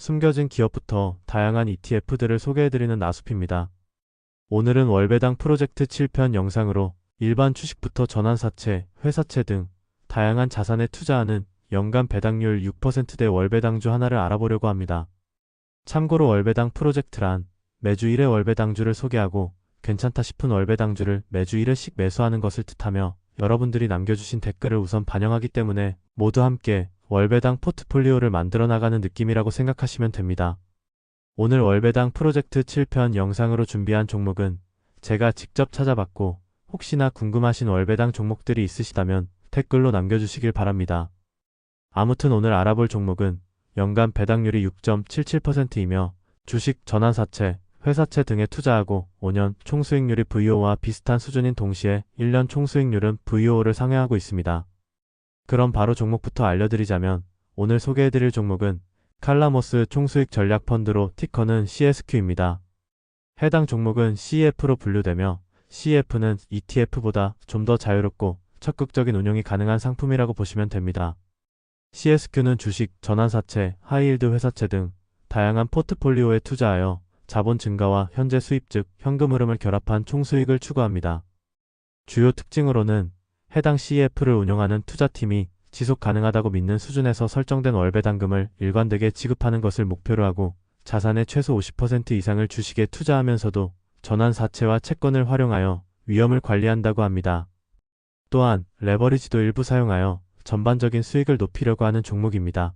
숨겨진 기업부터 다양한 ETF들을 소개해드리는 나숲입니다. 오늘은 월배당 프로젝트 7편 영상으로 일반 주식부터 전환사채, 회사채 등 다양한 자산에 투자하는 연간 배당률 6%대 월배당주 하나를 알아보려고 합니다. 참고로 월배당 프로젝트란 매주 1회 월배당주를 소개하고 괜찮다 싶은 월배당주를 매주 1회씩 매수하는 것을 뜻하며 여러분들이 남겨주신 댓글을 우선 반영하기 때문에 모두 함께 월배당 포트폴리오를 만들어 나가는 느낌이라고 생각하시면 됩니다. 오늘 월배당 프로젝트 7편 영상으로 준비한 종목은 제가 직접 찾아봤고 혹시나 궁금하신 월배당 종목들이 있으시다면 댓글로 남겨주시길 바랍니다. 아무튼 오늘 알아볼 종목은 연간 배당률이 6.77%이며 주식, 전환사채, 회사채 등에 투자하고 5년 총수익률이 VO와 비슷한 수준인 동시에 1년 총수익률은 VO를 상회하고 있습니다. 그럼 바로 종목부터 알려드리자면 오늘 소개해드릴 종목은 칼라모스 총수익 전략 펀드로 티커는 CSQ입니다. 해당 종목은 CEF로 분류되며 CEF는 ETF보다 좀 더 자유롭고 적극적인 운용이 가능한 상품이라고 보시면 됩니다. CSQ는 주식, 전환사채, 하이힐드 회사채 등 다양한 포트폴리오에 투자하여 자본 증가와 현재 수입 즉 현금 흐름을 결합한 총수익을 추구합니다. 주요 특징으로는 해당 CEF를 운영하는 투자팀이 지속 가능하다고 믿는 수준에서 설정된 월배당금을 일관되게 지급하는 것을 목표로 하고 자산의 최소 50% 이상을 주식에 투자하면서도 전환사채와 채권을 활용하여 위험을 관리한다고 합니다. 또한 레버리지도 일부 사용하여 전반적인 수익을 높이려고 하는 종목입니다.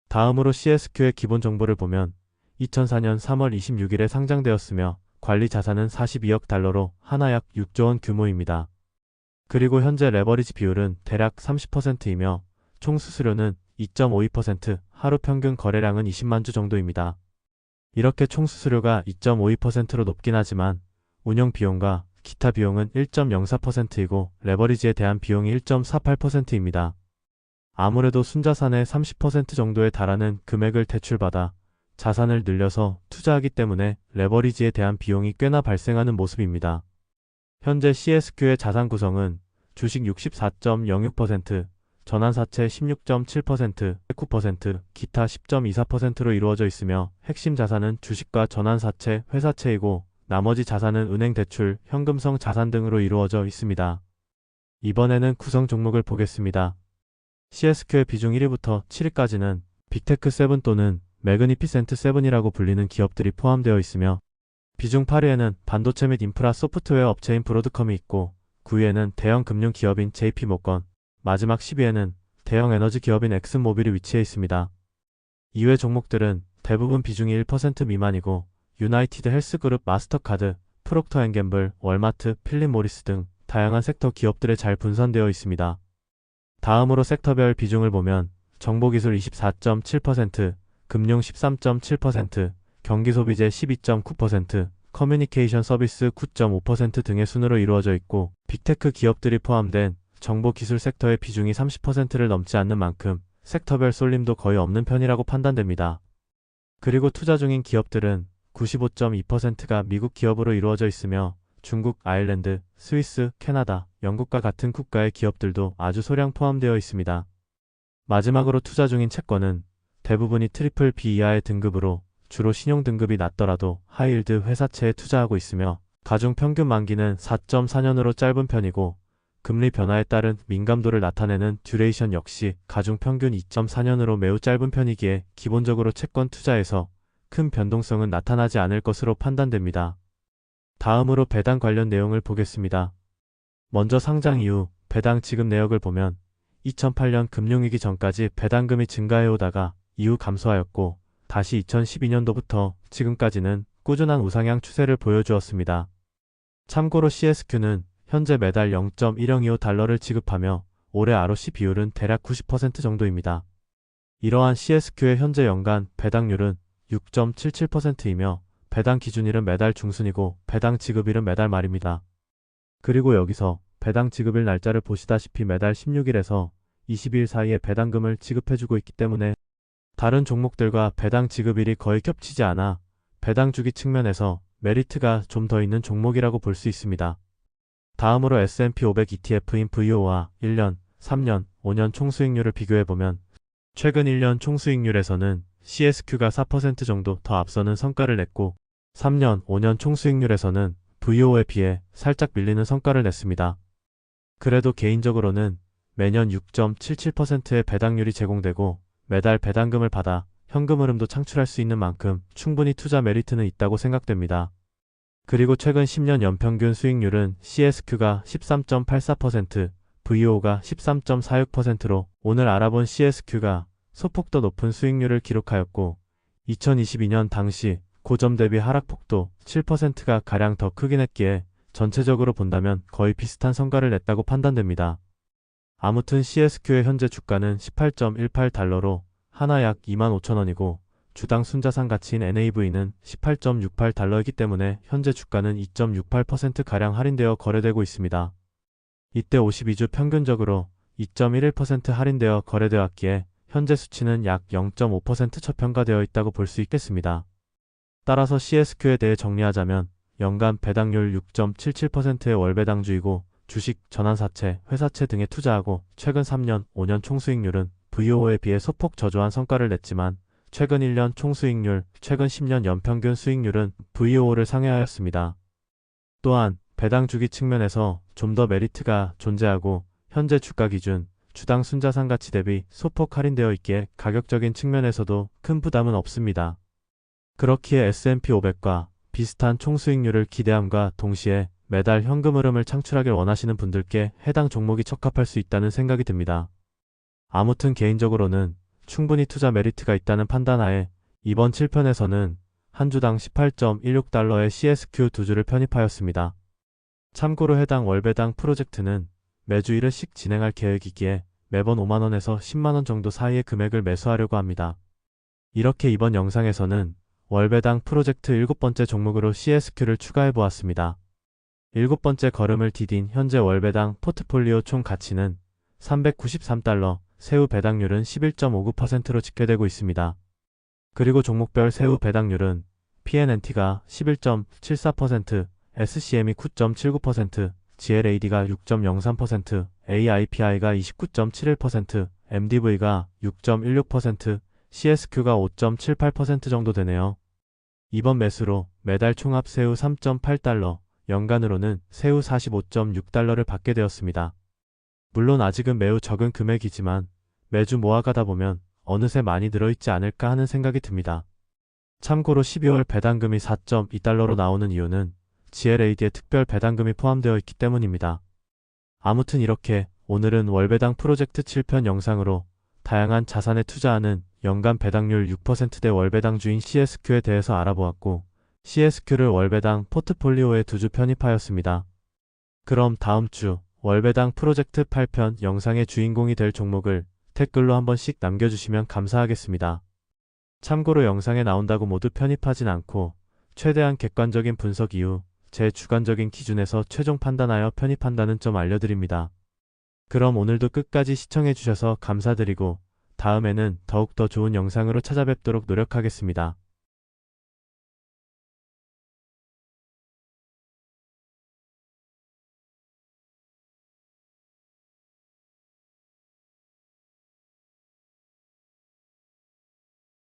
다음으로 CSQ의 기본 정보를 보면 2004년 3월 26일에 상장되었으며 관리 자산은 42억 달러로 하나 약 6조 원 규모입니다. 그리고 현재 레버리지 비율은 대략 30%이며 총 수수료는 2.52%, 하루 평균 거래량은 20만 주 정도입니다. 이렇게 총 수수료가 2.52%로 높긴 하지만 운영 비용과 기타 비용은 1.04%이고 레버리지에 대한 비용이 1.48%입니다. 아무래도 순자산의 30% 정도에 달하는 금액을 대출받아 자산을 늘려서 투자하기 때문에 레버리지에 대한 비용이 꽤나 발생하는 모습입니다. 현재 CSQ의 자산 구성은 주식 64.06%, 전환사채 16.7%, 9%, 기타 10.24%로 이루어져 있으며 핵심 자산은 주식과 전환사채, 회사채이고 나머지 자산은 은행 대출, 현금성 자산 등으로 이루어져 있습니다. 이번에는 구성 종목을 보겠습니다. CSQ의 비중 1위부터 7위까지는 빅테크 7 또는 매그니피센트 7이라고 불리는 기업들이 포함되어 있으며 비중 8위에는 반도체 및 인프라 소프트웨어 업체인 브로드컴이 있고 9위에는 대형 금융 기업인 JP모건, 마지막 10위에는 대형 에너지 기업인 엑슨모빌이 위치해 있습니다. 이외 종목들은 대부분 비중이 1% 미만이고 유나이티드 헬스그룹, 마스터카드, 프록터앤갬블, 월마트, 필립모리스 등 다양한 섹터 기업들에 잘 분산되어 있습니다. 다음으로 섹터별 비중을 보면 정보기술 24.7%, 금융 13.7%, 경기소비재 12.9%, 커뮤니케이션 서비스 9.5% 등의 순으로 이루어져 있고 빅테크 기업들이 포함된 정보기술 섹터의 비중이 30%를 넘지 않는 만큼 섹터별 쏠림도 거의 없는 편이라고 판단됩니다. 그리고 투자 중인 기업들은 95.2%가 미국 기업으로 이루어져 있으며 중국, 아일랜드, 스위스, 캐나다, 영국과 같은 국가의 기업들도 아주 소량 포함되어 있습니다. 마지막으로 투자 중인 채권은 대부분이 트리플 B 이하의 등급으로 주로 신용 등급이 낮더라도 하이힐드 회사채에 투자하고 있으며 가중 평균 만기는 4.4년으로 짧은 편이고 금리 변화에 따른 민감도를 나타내는 듀레이션 역시 가중 평균 2.4년으로 매우 짧은 편이기에 기본적으로 채권 투자에서 큰 변동성은 나타나지 않을 것으로 판단됩니다. 다음으로 배당 관련 내용을 보겠습니다. 먼저 상장 이후 배당 지급 내역을 보면 2008년 금융위기 전까지 배당금이 증가해오다가 이후 감소하였고 다시 2012년도부터 지금까지는 꾸준한 우상향 추세를 보여주었습니다. 참고로 CSQ는 현재 매달 0.1025달러를 지급하며 올해 ROC 비율은 대략 90% 정도입니다. 이러한 CSQ의 현재 연간 배당률은 6.77%이며 배당 기준일은 매달 중순이고 배당 지급일은 매달 말입니다. 그리고 여기서 배당 지급일 날짜를 보시다시피 매달 16일에서 20일 사이에 배당금을 지급해주고 있기 때문에 다른 종목들과 배당 지급일이 거의 겹치지 않아 배당 주기 측면에서 메리트가 좀 더 있는 종목이라고 볼 수 있습니다. 다음으로 S&P 500 ETF인 VO와 1년, 3년, 5년 총수익률을 비교해보면 최근 1년 총수익률에서는 CSQ가 4% 정도 더 앞서는 성과를 냈고 3년, 5년 총수익률에서는 VO에 비해 살짝 밀리는 성과를 냈습니다. 그래도 개인적으로는 매년 6.77%의 배당률이 제공되고 매달 배당금을 받아 현금 흐름도 창출할 수 있는 만큼 충분히 투자 메리트는 있다고 생각됩니다. 그리고 최근 10년 연평균 수익률은 CSQ가 13.84%, VO가 13.46%로 오늘 알아본 CSQ가 소폭 더 높은 수익률을 기록하였고 2022년 당시 고점 대비 하락폭도 7%가 가량 더 크긴 했기에 전체적으로 본다면 거의 비슷한 성과를 냈다고 판단됩니다. 아무튼 CSQ의 현재 주가는 18.18달러로 하나 약 25,000원이고 주당 순자산 가치인 NAV는 18.68달러이기 때문에 현재 주가는 2.68%가량 할인되어 거래되고 있습니다. 이때 52주 평균적으로 2.11% 할인되어 거래되었기에 현재 수치는 약 0.5% 저평가되어 있다고 볼 수 있겠습니다. 따라서 CSQ에 대해 정리하자면 연간 배당률 6.77%의 월배당주이고 주식, 전환사채, 회사채 등에 투자하고 최근 3년, 5년 총수익률은 VO에 비해 소폭 저조한 성과를 냈지만 최근 1년 총수익률, 최근 10년 연평균 수익률은 VO를 상회하였습니다. 또한 배당 주기 측면에서 좀 더 메리트가 존재하고 현재 주가 기준 주당 순자산 가치 대비 소폭 할인되어 있기에 가격적인 측면에서도 큰 부담은 없습니다. 그렇기에 S&P 500과 비슷한 총수익률을 기대함과 동시에 매달 현금 흐름을 창출하길 원하시는 분들께 해당 종목이 적합할 수 있다는 생각이 듭니다. 아무튼 개인적으로는 충분히 투자 메리트가 있다는 판단하에 이번 7편에서는 한 주당 18.16달러의 CSQ 2주를 편입하였습니다. 참고로 해당 월배당 프로젝트는 매주 1회씩 진행할 계획이기에 매번 5만원에서 10만원 정도 사이의 금액을 매수하려고 합니다. 이렇게 이번 영상에서는 월배당 프로젝트 7번째 종목으로 CSQ를 추가해보았습니다. 7번째 걸음을 디딘 현재 월배당 포트폴리오 총 가치는 393달러, 세후 배당률은 11.59%로 집계되고 있습니다. 그리고 종목별 세후 배당률은 PNNT가 11.74%, SCM이 9.79%, GLAD가 6.03%, AIPI가 29.71%, MDV가 6.16%, CSQ가 5.78% 정도 되네요. 이번 매수로 매달 총합 세후 3.8달러, 연간으로는 세후 45.6달러를 받게 되었습니다. 물론 아직은 매우 적은 금액이지만 매주 모아가다 보면 어느새 많이 들어있지 않을까 하는 생각이 듭니다. 참고로 12월 배당금이 4.2달러로 나오는 이유는 GLAD에 특별 배당금이 포함되어 있기 때문입니다. 아무튼 이렇게 오늘은 월배당 프로젝트 7편 영상으로 다양한 자산에 투자하는 연간 배당률 6%대 월배당주인 CSQ에 대해서 알아보았고 CSQ를 월배당 포트폴리오에 2주 편입하였습니다. 그럼 다음 주 월배당 프로젝트 8편 영상의 주인공이 될 종목을 댓글로 한 번씩 남겨주시면 감사하겠습니다. 참고로 영상에 나온다고 모두 편입하진 않고 최대한 객관적인 분석 이후 제 주관적인 기준에서 최종 판단하여 편입한다는 점 알려드립니다. 그럼 오늘도 끝까지 시청해주셔서 감사드리고 다음에는 더욱더 좋은 영상으로 찾아뵙도록 노력하겠습니다.